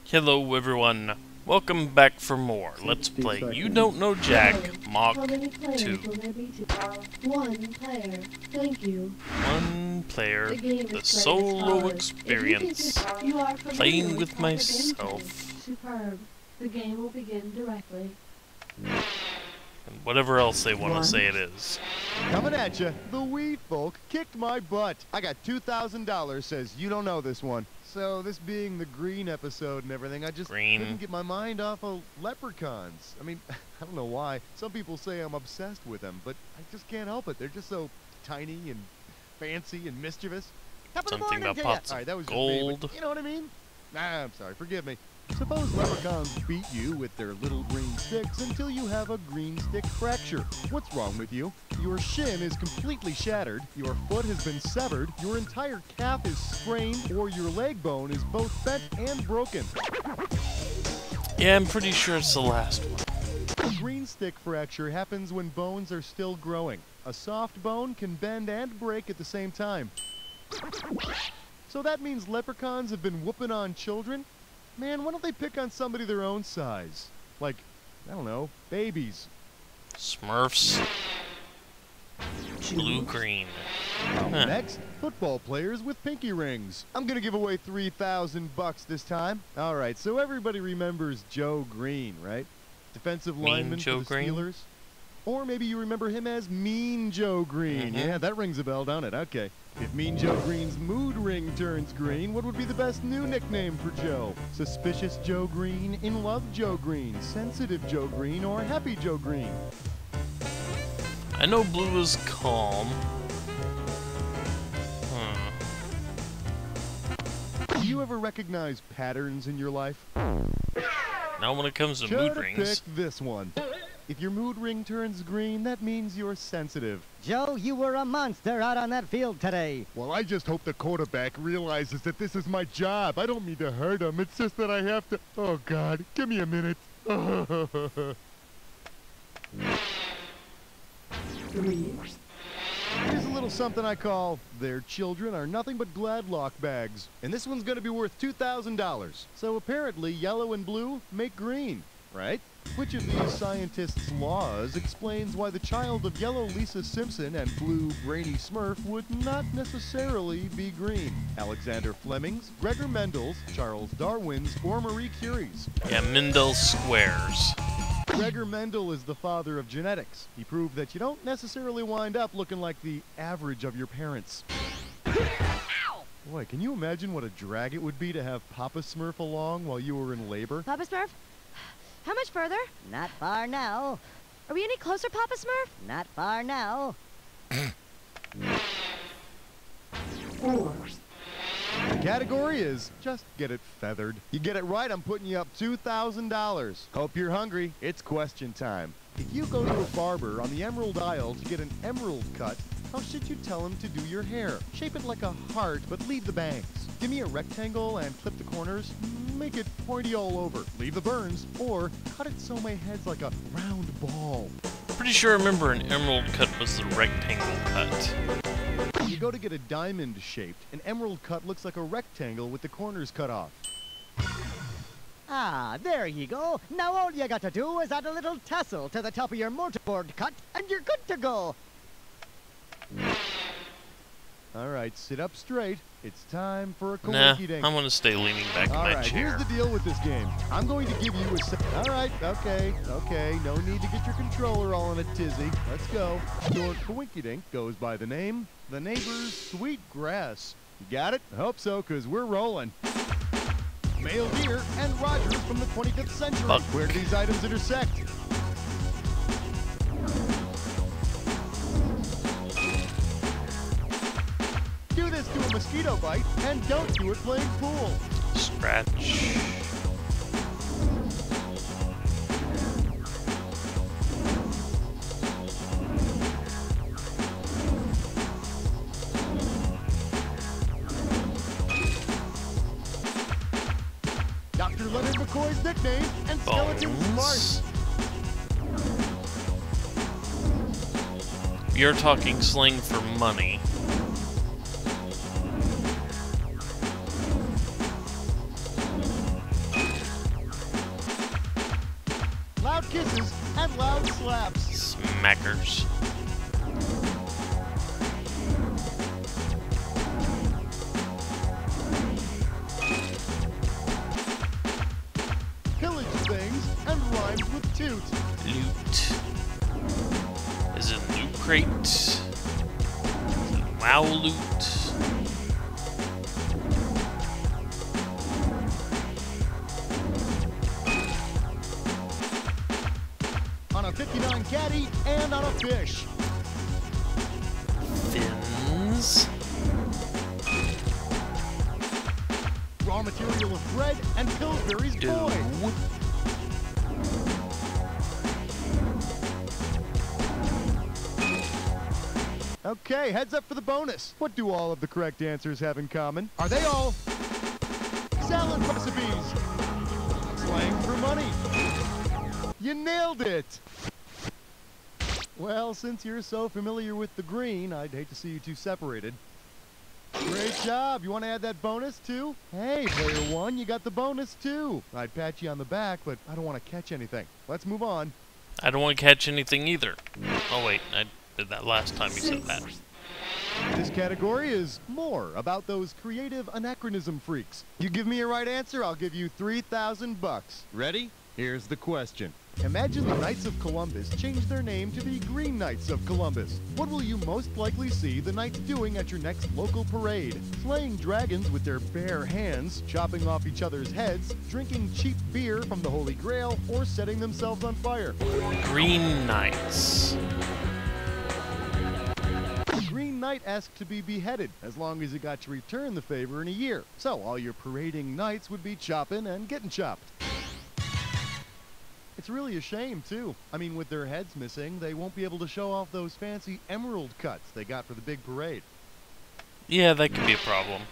Hello everyone, welcome back for more. Let's play You Don't Know Jack, Mach 2. One player, thank you. One player, the solo experience, playing with myself. Superb. The game will begin directly. And whatever else they want to say it is. Coming at you, the weed folk kicked my butt. I got $2,000, says you don't know this one. So this being the Green episode and everything, I just couldn't get my mind off of leprechauns. I mean, I don't know why. Some people say I'm obsessed with them, but I just can't help it. They're just so tiny and fancy and mischievous. Something about pots of gold. You know what I mean? Nah, I'm sorry, forgive me. Suppose leprechauns beat you with their little green sticks until you have a green stick fracture. What's wrong with you? Your shin is completely shattered, your foot has been severed, your entire calf is sprained, or your leg bone is both bent and broken. Yeah, I'm pretty sure it's the last one. A green stick fracture happens when bones are still growing. A soft bone can bend and break at the same time. So that means leprechauns have been whooping on children? Man, why don't they pick on somebody their own size? Like, I don't know, babies. Smurfs. Blue-green. Next, football players with pinky rings. I'm gonna give away $3,000 this time. Alright, so everybody remembers Joe Greene, right? Defensive lineman for the Steelers. Or maybe you remember him as Mean Joe Greene. Yeah, that rings a bell, don't it? Okay. If Mean Joe Greene's mood ring turns green, what would be the best new nickname for Joe? Suspicious Joe Greene, In Love Joe Greene, Sensitive Joe Greene, or Happy Joe Greene? I know blue is calm. Do you ever recognize patterns in your life? Not when it comes to mood rings. Pick this one. If your mood ring turns green, that means you're sensitive. Joe, you were a monster out on that field today. Well, I just hope the quarterback realizes that this is my job. I don't mean to hurt him. It's just that I have to... Oh, God. Give me a minute. Here's a little something I call Their Children Are Nothing But Gladlock Bags. And this one's going to be worth $2,000. So apparently yellow and blue make green, right? Which of these scientists' laws explains why the child of yellow Lisa Simpson and blue Brainy Smurf would not necessarily be green? Alexander Fleming's, Gregor Mendel's, Charles Darwin's, or Marie Curie's? Yeah, MENDEL'S squares. Gregor Mendel is the father of genetics. He proved that you don't necessarily wind up looking like the average of your parents. Boy, can you imagine what a drag it would be to have Papa Smurf along while you were in labor? Papa Smurf? How much further? Not far now. Are we any closer, Papa Smurf? Not far now. The category is just get it feathered. You get it right, I'm putting you up $2,000. Hope you're hungry. It's question time. If you go to a barber on the Emerald Isle to get an emerald cut, how should you tell him to do your hair? Shape it like a heart, but leave the bangs. Give me a rectangle and clip the corners. Make it pointy all over. Leave the burns, or cut it so my head's like a round ball. Pretty sure I remember an emerald cut was the rectangle cut. You go to get a diamond shaped. An emerald cut looks like a rectangle with the corners cut off. Ah, there you go. Now all you got to do is add a little tassel to the top of your mortarboard cut, and you're good to go. All right, sit up straight. It's time for a Nah, coinky-dink. I'm gonna stay leaning back in my chair. Here's the deal with this game. I'm going to give you a... All right, okay. No need to get your controller all in a tizzy. Let's go. Your coinky-dink goes by the name, The Neighbor's Sweet Grass. You got it? I hope so, because we're rolling. Male deer and Rogers from the 25th century. Buck. Where do these items intersect? Do this to a mosquito bite, and don't do it playing pool. Scratch. Dr. Leonard McCoy's nickname, and Skeleton's Bones. You're talking slang for money. loud slaps. Smackers. Pillage things and rhymes with toot. Loot. Is it loot crate? Is it wow loot? On a 59 caddy and on a fish. Fins. Raw material of bread and Pillsbury's Dough. boy. Okay, heads up for the bonus. What do all of the correct answers have in common? Are they all salad recipes? Slang for money. You nailed it. Well, since you're so familiar with the green, I'd hate to see you two separated. Great job. You want to add that bonus too? Hey, player one, you got the bonus too. I'd pat you on the back, but I don't want to catch anything. Let's move on. I don't want to catch anything either. Oh wait, I did that last time you said that. This category is more about those creative anachronism freaks. You give me a right answer, I'll give you 3,000 bucks. Ready? Here's the question. Imagine the Knights of Columbus change their name to the Green Knights of Columbus. What will you most likely see the Knights doing at your next local parade? Slaying dragons with their bare hands, chopping off each other's heads, drinking cheap beer from the Holy Grail, or setting themselves on fire? Green Knights. Green Knight asked to be beheaded, as long as he got to return the favor in a year. So all your parading knights would be chopping and getting chopped. It's really a shame, too. I mean, with their heads missing, they won't be able to show off those fancy emerald cuts they got for the big parade. Yeah, that could be a problem.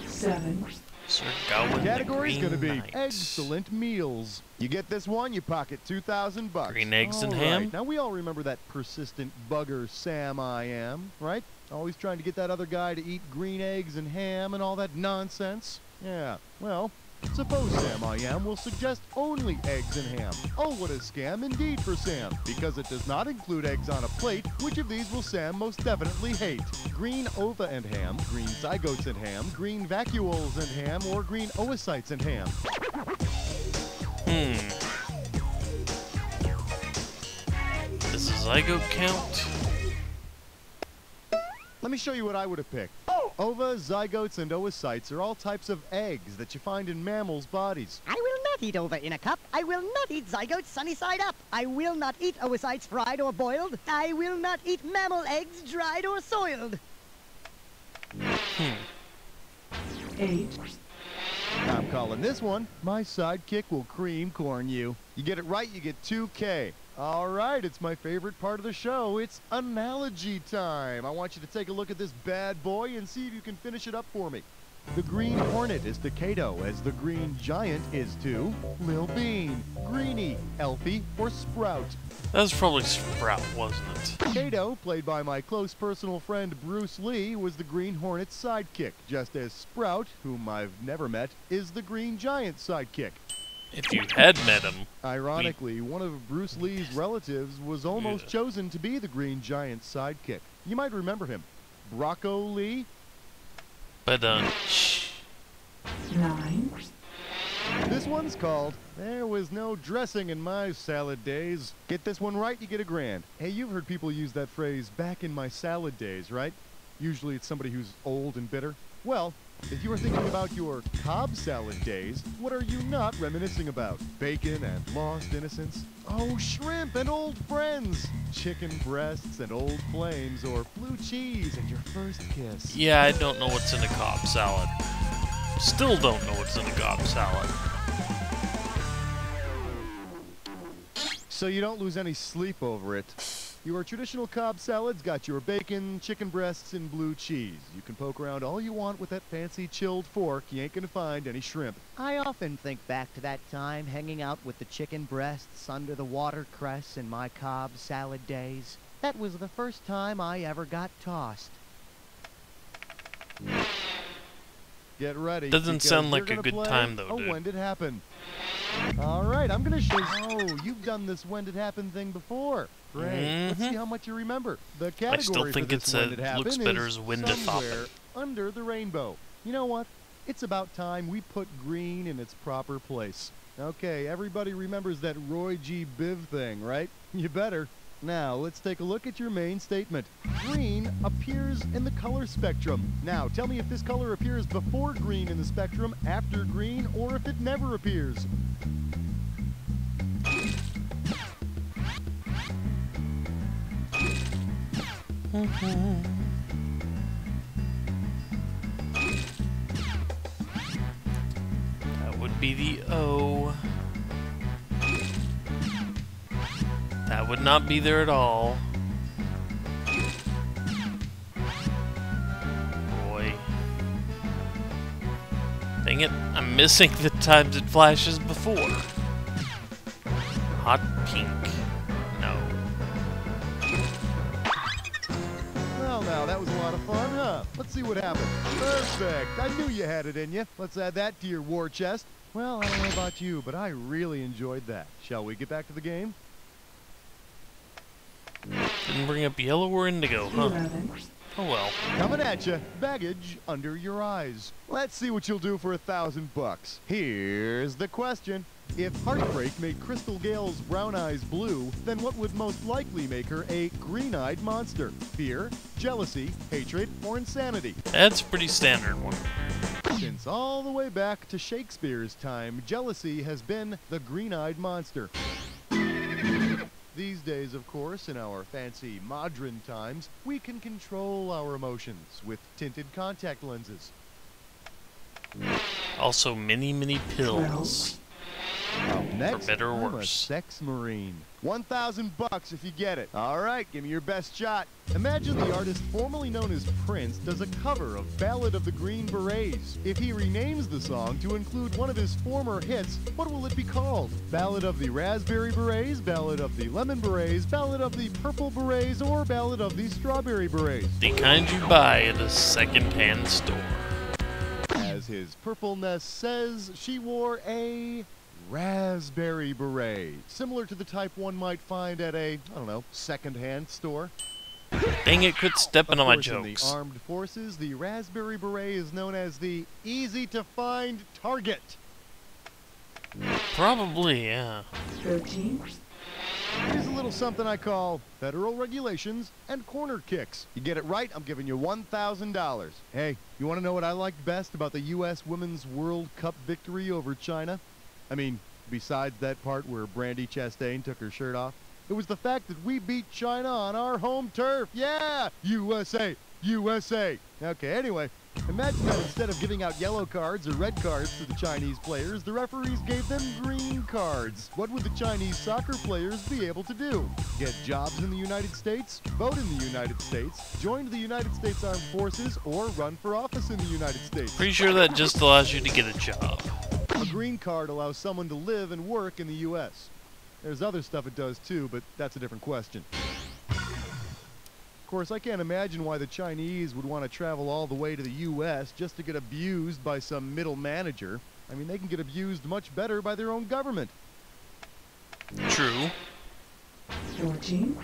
7. Sir Gawain the Category's Green gonna be Knight. excellent meals. You get this one, you pocket 2,000 bucks. Green eggs and All ham? right. Now we all remember that persistent bugger Sam I am, right? Always trying to get that other guy to eat green eggs and ham and all that nonsense. Yeah, well, suppose Sam I am will suggest only eggs and ham. Oh, what a scam indeed for Sam, because it does not include eggs on a plate. Which of these will Sam most definitely hate? Green ova and ham, green zygotes and ham, green vacuoles and ham, or green oocytes and ham? Does a zygote count? Let me show you what I would have picked. Ova, zygotes, and oocytes are all types of eggs that you find in mammals' bodies. I will not eat ova in a cup. I will not eat zygotes sunny side up. I will not eat oocytes fried or boiled. I will not eat mammal eggs dried or soiled. 8. I'm calling this one, My Sidekick Will Cream Corn You. You get it right, you get 2K. All right, it's my favorite part of the show. It's analogy time. I want you to take a look at this bad boy and see if you can finish it up for me. The Green Hornet is to Kato as the Green Giant is to Lil Bean, Greenie, Elfie, or Sprout. That was probably Sprout, wasn't it? Kato, played by my close personal friend Bruce Lee, was the Green Hornet's sidekick, just as Sprout, whom I've never met, is the Green Giant's sidekick. If you had met him. Ironically, one of Bruce Lee's relatives was almost chosen to be the Green Giant's sidekick. You might remember him. Brocco Lee? But, 9. This one's called There Was No Dressing in My Salad Days. Get this one right, you get $1,000. Hey, you've heard people use that phrase, back in my salad days, right? Usually it's somebody who's old and bitter. Well, if you are thinking about your Cobb salad days, what are you not reminiscing about? Bacon and lost innocence? Oh, shrimp and old friends! Chicken breasts and old flames, or blue cheese and your first kiss. yeah, I don't know what's in a Cobb salad. Still don't know what's in a Cobb salad. So you don't lose any sleep over it. Your traditional Cobb salads got your bacon, chicken breasts, and blue cheese. You can poke around all you want with that fancy chilled fork. You ain't gonna find any shrimp. I often think back to that time hanging out with the chicken breasts under the watercress in my Cobb salad days. That was the first time I ever got tossed. Get ready. Doesn't because sound like we're a gonna good play time, though, a dude. When Did It Happen? All right, I'm gonna show you. Oh, you've done this when did happen thing before. Great. Let's see how much you remember. The category I still think for this when did happen looks better is as when to somewhere under the rainbow. You know what? It's about time we put green in its proper place. Okay, everybody remembers that Roy G. Biv thing, right? You better. Now, let's take a look at your main statement. Green appears in the color spectrum. Now, tell me if this color appears before green in the spectrum, after green, or if it never appears. That would be the O. That would not be there at all. Boy. Dang it, I'm missing the times it flashes before. Hot pink. No. Well, now, that was a lot of fun, huh? Let's see what happened. Perfect. I knew you had it in you. Let's add that to your war chest. Well, I don't know about you, but I really enjoyed that. Shall we get back to the game? Didn't bring up yellow or indigo, huh? 11. Oh well. Coming at you. Baggage under your eyes. Let's see what you'll do for $1,000. Here's the question. If heartbreak made Crystal Gale's brown eyes blue, then what would most likely make her a green-eyed monster? Fear, jealousy, hatred, or insanity? That's a pretty standard one. Since all the way back to Shakespeare's time, jealousy has been the green-eyed monster. These days, of course, in our fancy modern times, we can control our emotions with tinted contact lenses. Also, many pills. Up next, For better or I'm a worse. sex marine. $1,000 if you get it. All right, give me your best shot. Imagine the artist formerly known as Prince does a cover of Ballad of the Green Berets. If he renames the song to include one of his former hits, what will it be called? Ballad of the Raspberry Berets, Ballad of the Lemon Berets, Ballad of the Purple Berets, or Ballad of the Strawberry Berets? The kind you buy at a second-hand store. As his purpleness says, she wore a raspberry beret, similar to the type one might find at a, I don't know, second-hand store. Dang it, quit stepping on my In the jokes. armed forces, the raspberry beret is known as the easy-to-find target. Probably, yeah. 13. Here's a little something I call federal regulations and corner kicks. You get it right, I'm giving you $1,000. Hey, you want to know what I liked best about the U.S. Women's World Cup victory over China? I mean, besides that part where Brandy Chastain took her shirt off, it was the fact that we beat China on our home turf. Yeah! USA! USA! Okay, anyway, imagine that instead of giving out yellow cards or red cards to the Chinese players, the referees gave them green cards. What would the Chinese soccer players be able to do? Get jobs in the United States, vote in the United States, join the United States Armed Forces, or run for office in the United States? Pretty sure that just allows you to get a job. A green card allows someone to live and work in the U.S. There's other stuff it does too, but that's a different question. Of course, I can't imagine why the Chinese would want to travel all the way to the U.S. just to get abused by some middle manager. I mean, they can get abused much better by their own government. True. 14.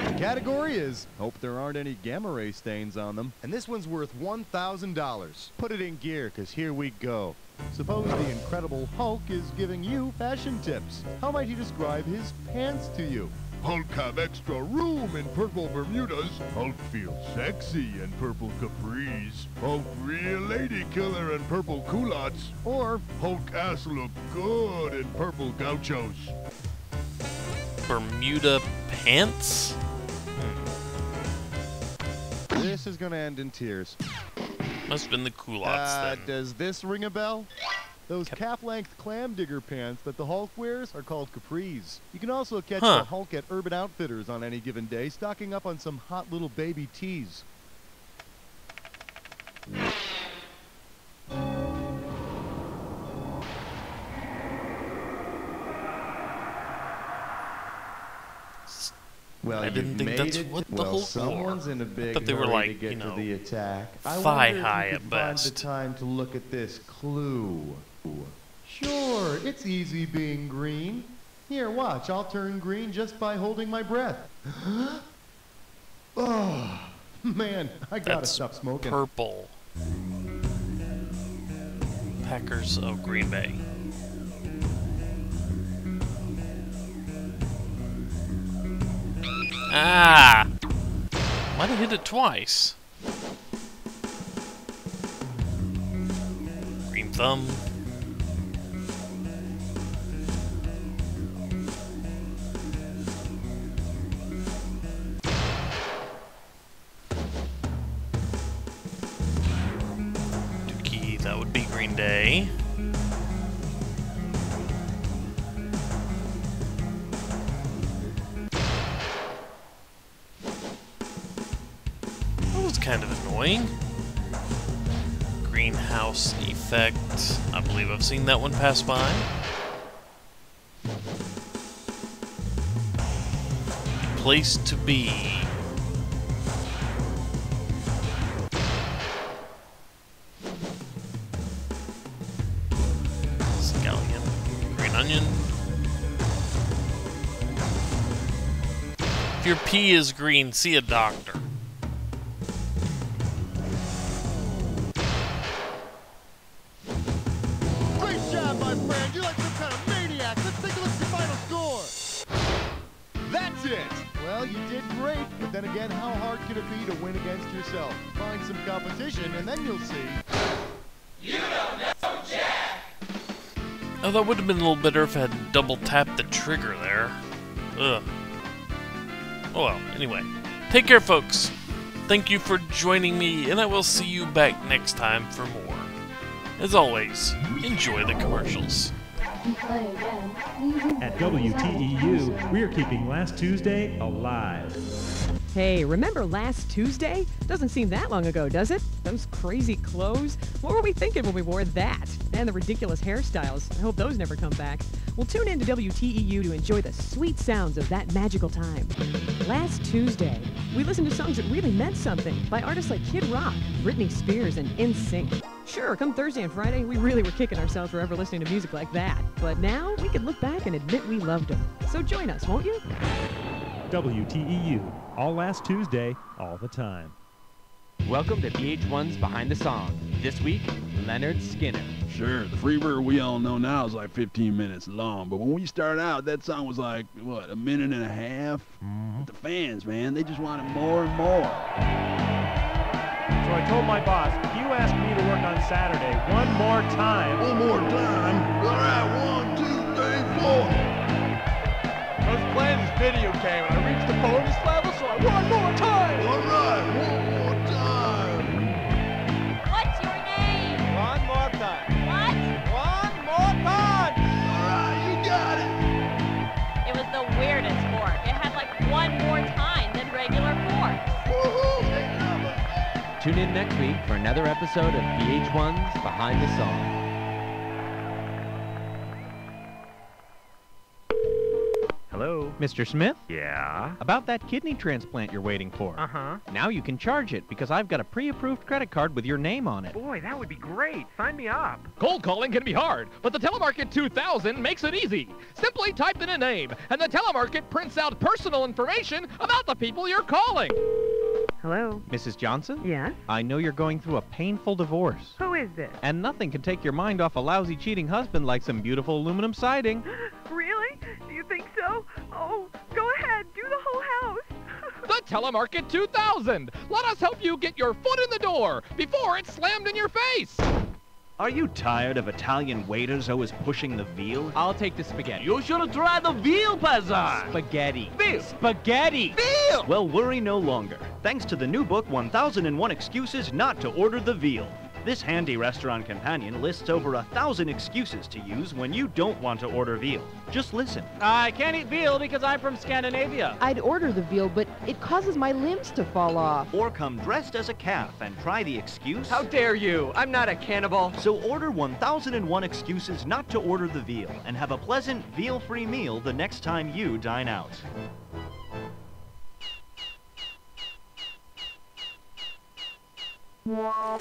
The category is, hope there aren't any gamma ray stains on them. And this one's worth $1,000. Put it in gear, because here we go. Suppose the Incredible Hulk is giving you fashion tips. How might he describe his pants to you? Hulk have extra room in purple Bermudas. Hulk feel sexy in purple capris. Hulk real lady killer in purple culottes. Or, Hulk ass look good in purple gauchos. Bermuda pants? this is gonna end in tears. Must have been the culottes then. Does this ring a bell? Those calf-length clam digger pants that the Hulk wears are called capris. You can also catch the Hulk at Urban Outfitters on any given day, stocking up on some hot little baby tees. Well, I didn't think that's what the Hulk someone's wore. in a big I thought they were hurry like, to get you know, to the attack. I thigh wonder if high you at could best. find the time to look at this clue. Sure, it's easy being green. Here, watch, I'll turn green just by holding my breath. Oh, man, I gotta stop smoking. Purple. Packers of Green Bay. Ah! Might have hit it twice. Green thumb. Dookie, that would be Green Day. Kind of annoying. Greenhouse effect. I believe I've seen that one pass by. Place to be. Scallion. Green onion. If your pee is green, see a doctor. Well, you did great, but then again, how hard could it be to win against yourself? Find some competition, and then you'll see. You don't know Jack! Oh, that would have been a little better if I had double tapped the trigger there. Ugh. Oh well, anyway. Take care, folks. Thank you for joining me, and I will see you back next time for more. As always, enjoy the commercials. At WTEU, we're keeping Last Tuesday alive. Hey, remember Last Tuesday? Doesn't seem that long ago, does it? Those crazy clothes? What were we thinking when we wore that? And the ridiculous hairstyles. I hope those never come back. Well, tune in to WTEU to enjoy the sweet sounds of that magical time. Last Tuesday, we listened to songs that really meant something by artists like Kid Rock, Britney Spears, and NSYNC. Sure, come Thursday and Friday, we really were kicking ourselves for ever listening to music like that. But now, we can look back and admit we loved them. So join us, won't you? WTEU, all Last Tuesday, all the time. Welcome to VH1's Behind the Song. This week, Leonard Skinner. Sure, the Freebird we all know now is like 15 minutes long, but when we started out, that song was like, what, a minute and a half? But the fans, man, they just wanted more and more. So I told my boss, if you ask me to work on Saturday one more time... One more time? All right, 1, 2, 3, 4. I was playing this video game and I reached the bonus level, so I one more time! All right, one more time. What's your name? One more time. What? One more time! All right, you got it. It was the weirdest fork. It had like one more time than regular forks. Woohoo, they love it. Tune in next week for another episode of VH1's Behind the Song. Hello? Mr. Smith? Yeah? About that kidney transplant you're waiting for. Uh-huh. Now you can charge it because I've got a pre-approved credit card with your name on it. Boy, that would be great. Sign me up. Cold calling can be hard, but the Telemarket 2000 makes it easy. Simply type in a name, and the Telemarket prints out personal information about the people you're calling. Hello? Mrs. Johnson? Yes? I know you're going through a painful divorce. Who is this? And nothing can take your mind off a lousy cheating husband like some beautiful aluminum siding. Really? Do you think so? Oh, go ahead. Do the whole house. The Telemarket 2000. Let us help you get your foot in the door before it's slammed in your face. Are you tired of Italian waiters always pushing the veal? I'll take the spaghetti. You should try the veal pazza. Spaghetti. Veal. Spaghetti. Veal! Well, worry no longer. Thanks to the new book, 1001 Excuses Not to Order the Veal. This handy restaurant companion lists over 1,000 excuses to use when you don't want to order veal. Just listen. I can't eat veal because I'm from Scandinavia. I'd order the veal, but it causes my limbs to fall off. Or come dressed as a calf and try the excuse. How dare you? I'm not a cannibal. So order 1001 Excuses Not to Order the Veal and have a pleasant veal-free meal the next time you dine out. Yeah.